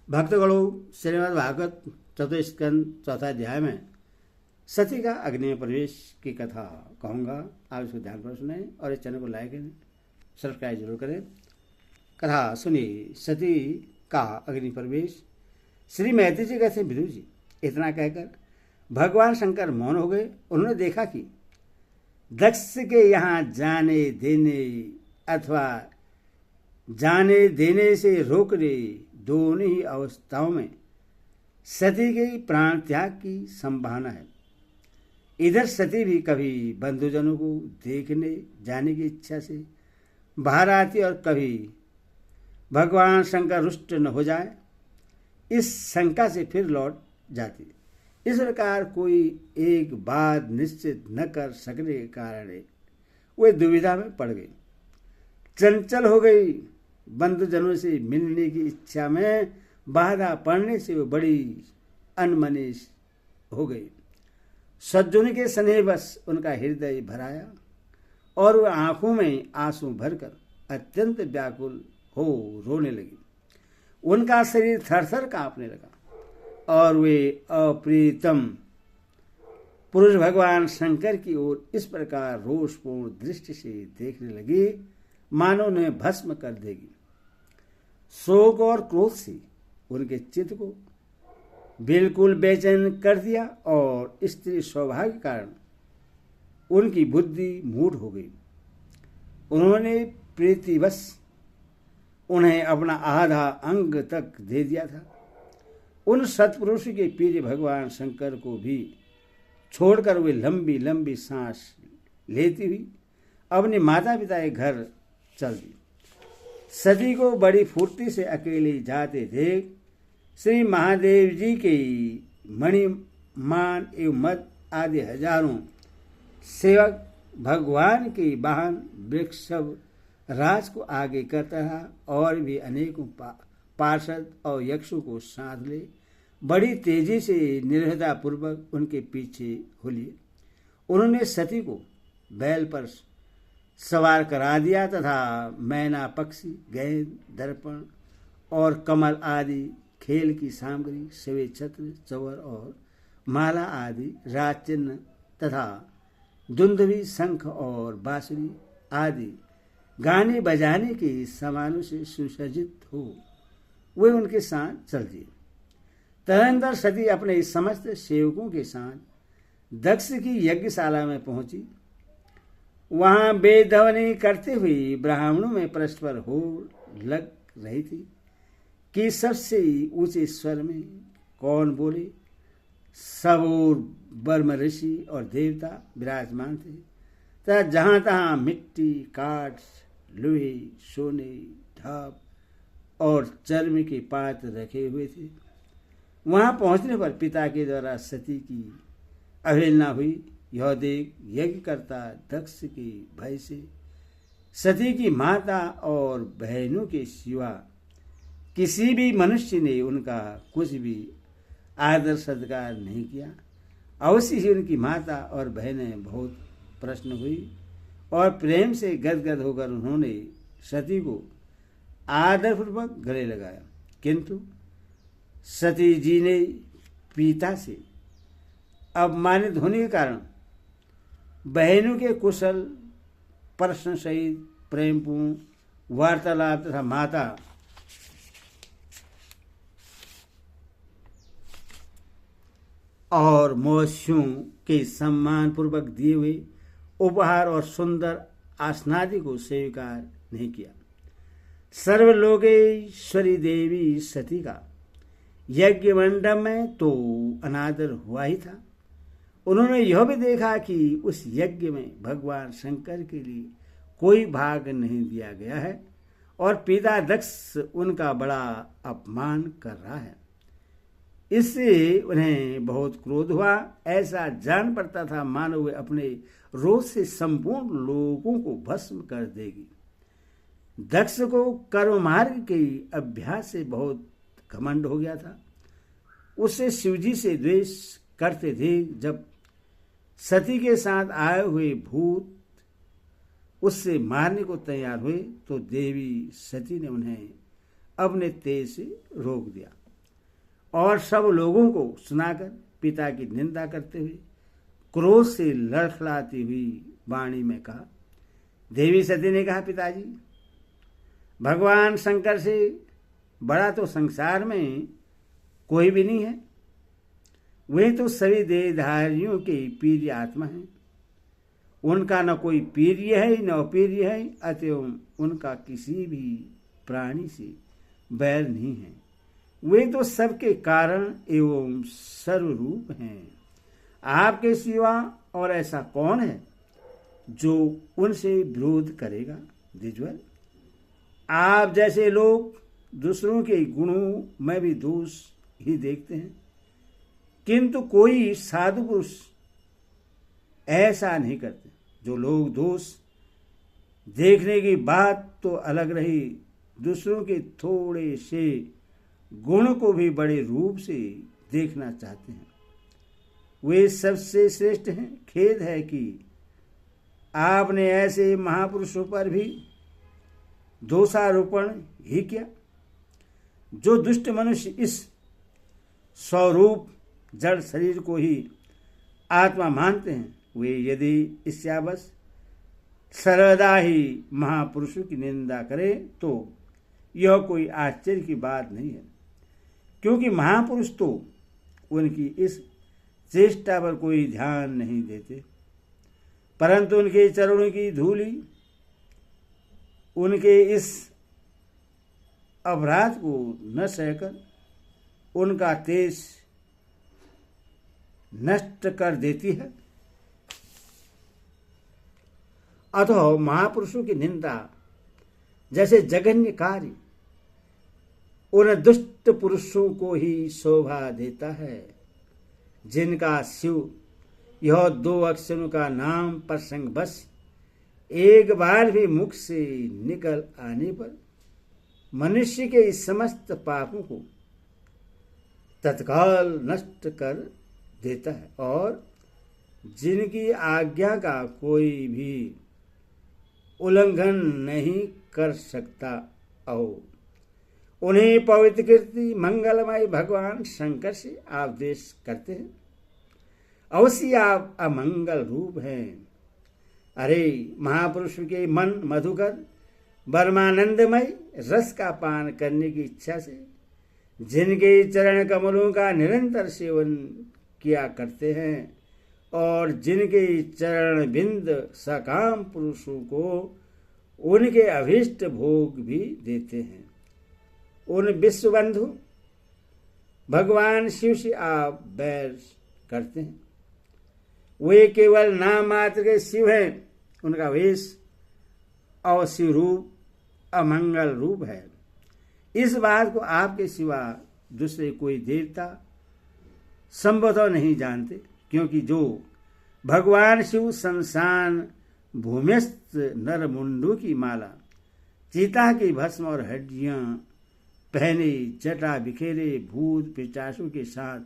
भक्तगणों, श्रीमद् भागवत चतुस्कंद चौथा अध्याय में सती का अग्नि में प्रवेश की कथा कहूँगा। आप इसको ध्यानपूर्वक सुने और इस चैनल को लाइक करें, सब्सक्राइब जरूर करें। कथा सुनिए। सती का अग्नि प्रवेश। श्री महती जी कहते हैं, विदुर जी, इतना कहकर भगवान शंकर मौन हो गए। उन्होंने देखा कि दक्ष के यहाँ जाने देने अथवा जाने देने से रोकने दोनों ही अवस्थाओं में सती के प्राण त्याग की संभावना है। इधर सती भी कभी बंधुजनों को देखने जाने की इच्छा से बाहर आती और कभी भगवान शंकर रुष्ट न हो जाए इस शंका से फिर लौट जाती। इस प्रकार कोई एक बात निश्चित न कर सकने के कारण वे दुविधा में पड़ गई, चंचल हो गई। बंधुजनों से मिलने की इच्छा में बाधा पड़ने से वो बड़ी अनमनी हो गई। सज्जनों के स्नेह बस उनका हृदय भराया और वह आंखों में आंसू भरकर अत्यंत व्याकुल हो रोने लगी। उनका शरीर थरथर कांपने लगा और वे अप्रीतम पुरुष भगवान शंकर की ओर इस प्रकार रोषपूर्ण दृष्टि से देखने लगी मानो उन्हें भस्म कर देगी। शोक और क्रोध से उनके चित्त को बिल्कुल बेचैन कर दिया और स्त्री स्वभाव के कारण उनकी बुद्धि मूढ़ हो गई। उन्होंने प्रीतिवश उन्हें अपना आधा अंग तक दे दिया था। उन सत्पुरुष के प्रिय भगवान शंकर को भी छोड़कर वे लंबी लंबी सांस लेती हुई अपने माता पिता के घर चल दी। सती को बड़ी फुर्ती से अकेले जाते देख श्री महादेव जी के मणिमान एवं मद आदि हजारों सेवक भगवान के वाहन वृक्षभ राज को आगे करता रहा और भी अनेकों पार्षद और यक्षों को साथ ले बड़ी तेजी से निर्भयता पूर्वक उनके पीछे हो लिए। उन्होंने सती को बैल पर सवार करा दिया तथा मैना पक्षी, गेंद, दर्पण और कमल आदि खेल की सामग्री, सवे छत्र, चवर और माला आदि राजचिन्ह तथा दुंदुभी, शंख और बांसुरी आदि गाने बजाने के सामानों से सुसज्जित हो वे उनके साथ चल दिए। तदनंतर सती अपने समस्त सेवकों के साथ दक्ष की यज्ञशाला में पहुंची। वहां वेदध्वनि करते हुए ब्राह्मणों में परस्पर हो लग रही थी कि सबसे ऊंचे स्वर में कौन बोले। सब और ब्रह्म ऋषि और देवता विराजमान थे तथा जहां तहां मिट्टी, काठ, लोहे, सोने, ढाप और चर्म के पात्र रखे हुए थे। वहां पहुंचने पर पिता के द्वारा सती की अवहेलना हुई। यह देख यज्ञकर्ता दक्ष के भय से सती की माता और बहनों के सिवा किसी भी मनुष्य ने उनका कुछ भी आदर सत्कार नहीं किया। अवश्य ही उनकी माता और बहनें बहुत प्रसन्न हुई और प्रेम से गदगद होकर उन्होंने सती को आदरपूर्वक गले लगाया। किंतु सती जी ने पिता से अपमानित होने के कारण बहनों के कुशल प्रश्न सहित प्रेमपूर्ण वार्तालाप तथा माता और मौसियों के सम्मान पूर्वक दिए हुए उपहार और सुंदर आसनादि को स्वीकार नहीं किया। सर्वलोकेश्वरी देवी सती का यज्ञ मंडप में तो अनादर हुआ ही था। उन्होंने यह भी देखा कि उस यज्ञ में भगवान शंकर के लिए कोई भाग नहीं दिया गया है और पिता दक्ष उनका बड़ा अपमान कर रहा है। इससे उन्हें बहुत क्रोध हुआ। ऐसा जान पड़ता था मानो वे अपने रोष से संपूर्ण लोगों को भस्म कर देगी। दक्ष को कर्म मार्ग के अभ्यास से बहुत घमंड हो गया था। उससे शिवजी से द्वेष करते थे। जब सती के साथ आए हुए भूत उससे मारने को तैयार हुए तो देवी सती ने उन्हें अपने तेज से रोक दिया। और सब लोगों को सुनाकर पिता की निंदा करते हुए क्रोध से लड़खड़ाती हुई वाणी में कहा। देवी सती ने कहा, पिताजी, भगवान शंकर से बड़ा तो संसार में कोई भी नहीं है। वे तो सभी देहधारियों के पीर्य आत्मा हैं। उनका न कोई पीर्य है न अपीर्य है, अतएव उनका किसी भी प्राणी से बैर नहीं है। वे तो सबके कारण एवं सर्वरूप हैं। आपके सिवा और ऐसा कौन है जो उनसे विरोध करेगा? द्विजवर, आप जैसे लोग दूसरों के गुणों में भी दोष ही देखते हैं, किंतु कोई साधु पुरुष ऐसा नहीं करते। जो लोग दोष देखने की बात तो अलग रही, दूसरों के थोड़े से गुण को भी बड़े रूप से देखना चाहते हैं, वे सबसे श्रेष्ठ हैं। खेद है कि आपने ऐसे महापुरुषों पर भी दोषारोपण ही किया। जो दुष्ट मनुष्य इस स्वरूप जड़ शरीर को ही आत्मा मानते हैं, वे यदि इसयावश सर्वदा ही महापुरुषों की निंदा करें तो यह कोई आश्चर्य की बात नहीं है, क्योंकि महापुरुष तो उनकी इस चेष्टा पर कोई ध्यान नहीं देते, परंतु उनके चरणों की धूलि उनके इस अपराध को न सहकर उनका तेज नष्ट कर देती है। अतः महापुरुषों की निंदा जैसे जघन्य कार्य उन दुष्ट पुरुषों को ही शोभा देता है, जिनका शिव यह 2 अक्षरों का नाम प्रसंग बस एक बार भी मुख से निकल आने पर मनुष्य के इस समस्त पापों को तत्काल नष्ट कर देता है, और जिनकी आज्ञा का कोई भी उल्लंघन नहीं कर सकता, और उन्हें पवित्र कीर्ति मंगलमय भगवान शंकर से आप देश करते हैं। अवश्य आप अमंगल रूप हैं। अरे महापुरुष के मन मधुकर परमानंदमय रस का पान करने की इच्छा से जिनके चरण कमलों का निरंतर सेवन किया करते हैं, और जिनके चरण बिंद सकाम पुरुषों को उनके अभीष्ट भोग भी देते हैं, उन विश्वबंधु भगवान शिव से आप बैर करते हैं। वे केवल नाम मात्र के शिव हैं, उनका वेश अवशिव रूप अमंगल रूप है। इस बात को आपके सिवा दूसरे कोई देवता संभवतः नहीं जानते, क्योंकि जो भगवान शिव संसान भूमिस्थ नरमुंडू की माला, चीता की भस्म और हड्डियां पहने जटा बिखेरे भूत पिशाचों के साथ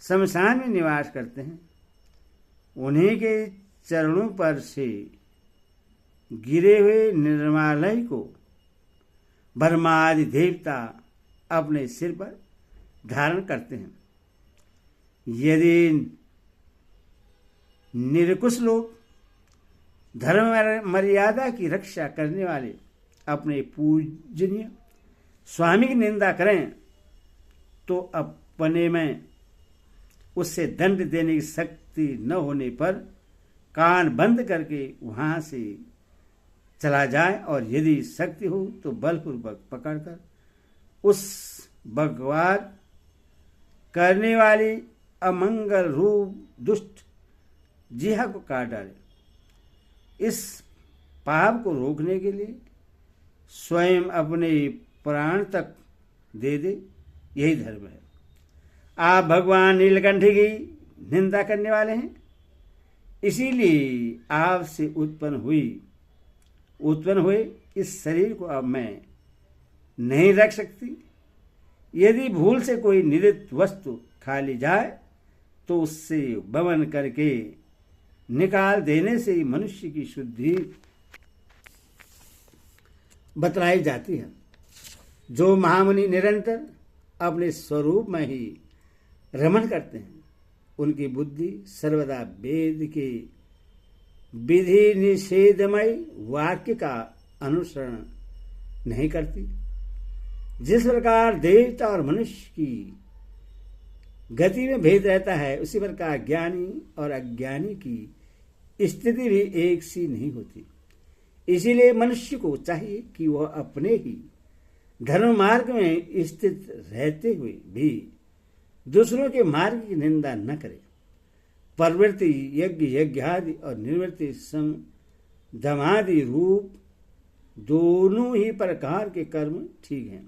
शमशान में निवास करते हैं, उन्हीं के चरणों पर से गिरे हुए निर्मालय को ब्रह्मादि देवता अपने सिर पर धारण करते हैं। यदि निरकुश लोग धर्म मर्यादा की रक्षा करने वाले अपने पूजनीय स्वामी की निंदा करें, तो अपने में उससे दंड देने की शक्ति न होने पर कान बंद करके वहां से चला जाए, और यदि शक्ति हो तो बलपूर्वक पकड़कर उस बकवाद करने वाली अमंगल रूप दुष्ट जिहा को काट डाले। इस पाप को रोकने के लिए स्वयं अपने प्राण तक दे दे, यही धर्म है। आप भगवान नीलकंठ की निंदा करने वाले हैं, इसीलिए आपसे उत्पन्न हुए इस शरीर को अब मैं नहीं रख सकती। यदि भूल से कोई निरित वस्तु खा ली जाए तो उससे बमन करके निकाल देने से ही मनुष्य की शुद्धि बतलाई जाती है। जो महामुनि निरंतर अपने स्वरूप में ही रमण करते हैं। उनकी बुद्धि सर्वदा वेद के विधि निषेधमय वाक्य का अनुसरण नहीं करती। जिस प्रकार देवता और मनुष्य की गति में भेद रहता है, उसी प्रकार ज्ञानी और अज्ञानी की स्थिति भी एक सी नहीं होती। इसीलिए मनुष्य को चाहिए कि वह अपने ही धर्म मार्ग में स्थित रहते हुए भी दूसरों के मार्ग की निंदा न करे। प्रवृत्ति यज्ञ यज्ञादि और निवृत्ति संधमादि रूप दोनों ही प्रकार के कर्म ठीक हैं।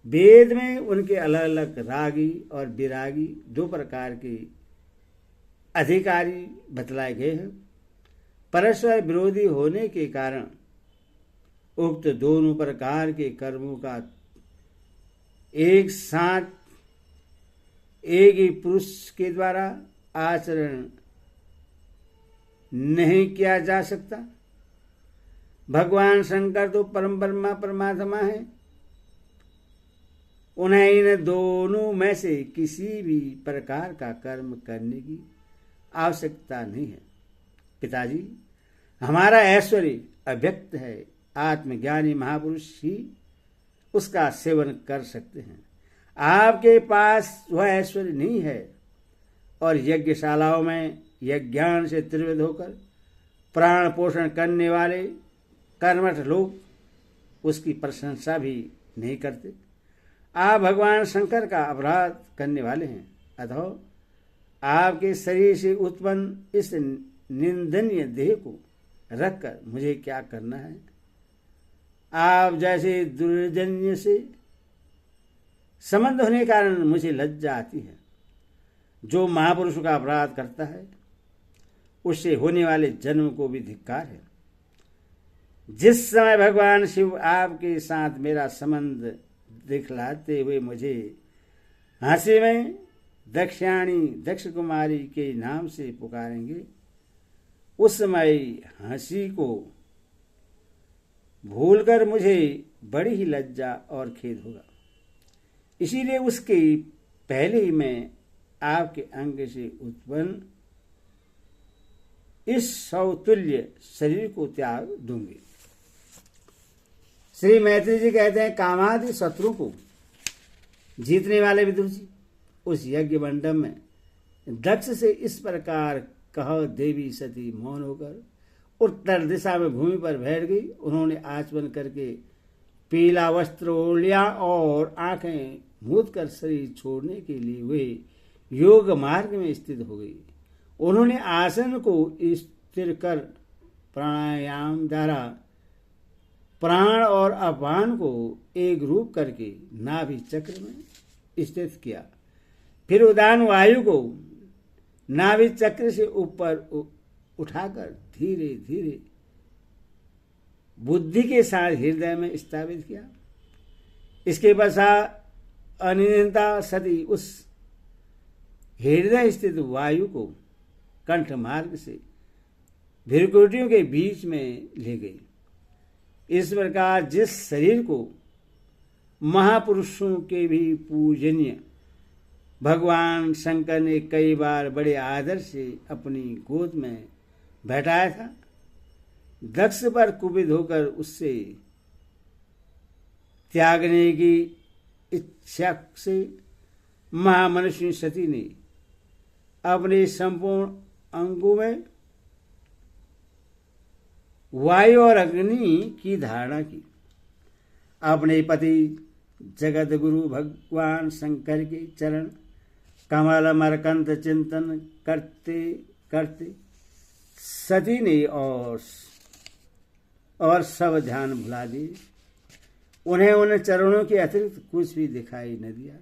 वेद में उनके अलग अलग रागी और विरागी दो प्रकार के अधिकारी बतलाए गए हैं। परस्पर विरोधी होने के कारण उक्त दोनों प्रकार के कर्मों का एक साथ एक ही पुरुष के द्वारा आचरण नहीं किया जा सकता। भगवान शंकर तो परम ब्रह्मा परमात्मा है, उन्हें इन दोनों में से किसी भी प्रकार का कर्म करने की आवश्यकता नहीं है। पिताजी, हमारा ऐश्वर्य अव्यक्त है, आत्मज्ञानी महापुरुष ही उसका सेवन कर सकते हैं। आपके पास वह ऐश्वर्य नहीं है और यज्ञशालाओं में यज्ञान से त्रिविध होकर प्राण पोषण करने वाले कर्मठ लोग उसकी प्रशंसा भी नहीं करते। आप भगवान शंकर का अपराध करने वाले हैं, अतः आपके शरीर से उत्पन्न इस निंदनीय देह को रखकर मुझे क्या करना है। आप जैसे दुर्जन्य से संबंध होने के कारण मुझे लज्जा आती है। जो महापुरुषों का अपराध करता है उससे होने वाले जन्म को भी धिक्कार है। जिस समय भगवान शिव आपके साथ मेरा संबंध दिखलाते हुए मुझे हंसी में दक्षिणाणी दक्ष कुमारी के नाम से पुकारेंगे, उस समय हंसी को भूलकर मुझे बड़ी ही लज्जा और खेद होगा। इसीलिए उसके पहले ही मैं आपके अंग से उत्पन्न इस सौतुल्य शरीर को त्याग दूंगी। श्री मैत्री जी कहते हैं, कामादि शत्रु को जीतने वाले विदुर जी उस यज्ञ मंडप में दक्ष से इस प्रकार कह देवी सती मौन होकर उत्तर दिशा में भूमि पर बैठ गई। उन्होंने आचमन करके पीला वस्त्र ओढ़ लिया और आंखें मूंद कर शरीर छोड़ने के लिए वे योग मार्ग में स्थित हो गई। उन्होंने आसन को स्थिर कर प्राणायाम द्वारा प्राण और अपान को एक रूप करके नाभि चक्र में स्थित किया। फिर उदान वायु को नाभि चक्र से ऊपर उठाकर धीरे धीरे बुद्धि के साथ हृदय में स्थापित किया। इसके पश्चात अनियंता सती उस हृदय स्थित वायु को कंठ मार्ग से भ्रुकुटियों के बीच में ले गई। इस प्रकार जिस शरीर को महापुरुषों के भी पूजनीय भगवान शंकर ने कई बार बड़े आदर से अपनी गोद में बैठाया था, दक्ष पर कुपित होकर उससे त्यागने की इच्छा से महामनुष्य सती ने अपने संपूर्ण अंगों में वायु और अग्नि की धारणा की। अपने पति जगत गुरु भगवान शंकर के चरण कमल मरकंद चिंतन करते करते सती ने और सब ध्यान भुला दिए। उन्हें उन चरणों के अतिरिक्त कुछ भी दिखाई न दिया।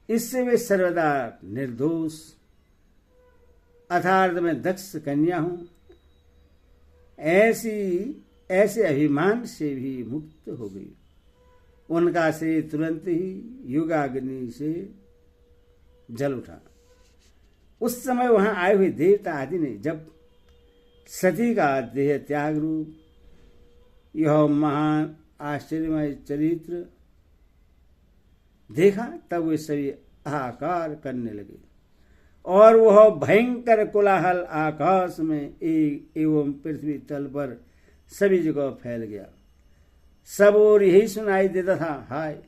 इससे वे सर्वदा निर्दोष अर्थात मैं दक्ष कन्या हूं ऐसे अभिमान से भी मुक्त हो गई। उनका शरीर तुरंत ही युगाग्नि से जल उठा। उस समय वहां आए हुए देवता आदि ने जब सती का देह त्याग रूप यह महान आश्चर्यमय चरित्र देखा तब वे सभी हाहाकार करने लगे और वह भयंकर कोलाहल आकाश में एवं पृथ्वी तल पर सभी जगह फैल गया। सब और यही सुनाई देता था, हाय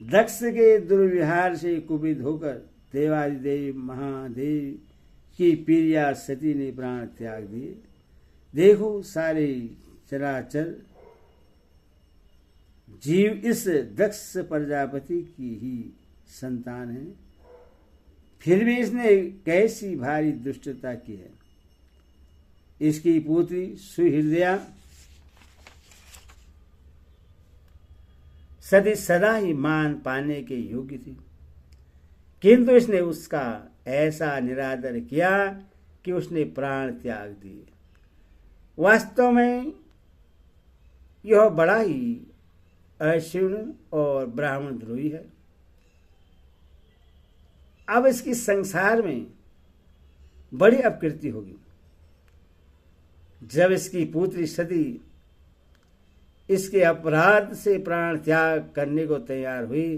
दक्ष के दुर्व्यवहार से कुपित होकर देवादिदेव महादेव की प्रिया सती ने प्राण त्याग दिए। देखो सारे चराचर जीव इस दक्ष प्रजापति की ही संतान है, फिर भी इसने कैसी भारी दुष्टता की है। इसकी पुत्री सुहृदया सती सदा ही मान पाने के योग्य थी, किंतु इसने उसका ऐसा निरादर किया कि उसने प्राण त्याग दिए। वास्तव में यह बड़ा ही अशिव और ब्राह्मण द्रोही है। अब इसकी संसार में बड़ी अपकीर्ति होगी। जब इसकी पुत्री सती इसके अपराध से प्राण त्याग करने को तैयार हुई,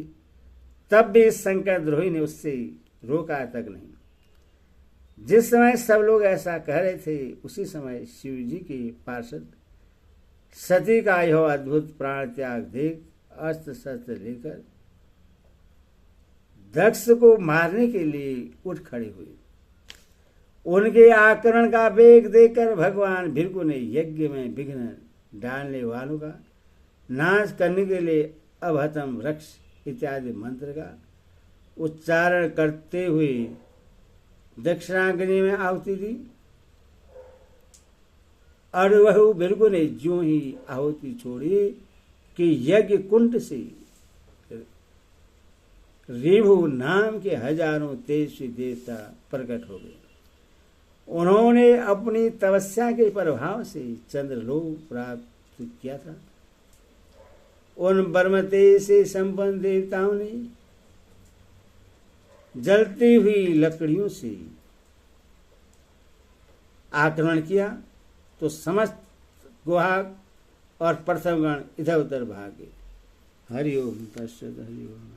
तब भी इस शंकर द्रोही ने उससे रोका तक नहीं। जिस समय सब लोग ऐसा कह रहे थे, उसी समय शिव जी के पार्षद सती का यह अद्भुत प्राण त्याग देख अस्त्र शस्त्र लेकर दक्ष को मारने के लिए उठ खड़े हुए। उनके आक्रमण का वेग देखकर भगवान भृगु ने यज्ञ में विघ्न डालने वालों का नाश करने के लिए अभतम रक्ष इत्यादि मंत्र का उच्चारण करते हुए दक्षिणाग्नि में आहुति दी और वह भृगु ने ज्यों ही आहुति छोड़ी कि यज्ञ कुंड से रिभु नाम के हजारों तेजस्वी देवता प्रकट हो गए। उन्होंने अपनी तपस्या के प्रभाव से चंद्रलोक प्राप्त किया था। उन बर्मते से संपन्न देवताओं ने जलती हुई लकड़ियों से आक्रमण किया तो समस्त गुहा और प्रथमगण इधर उधर भागे। हरि ओम तत्सत। हरि ओम।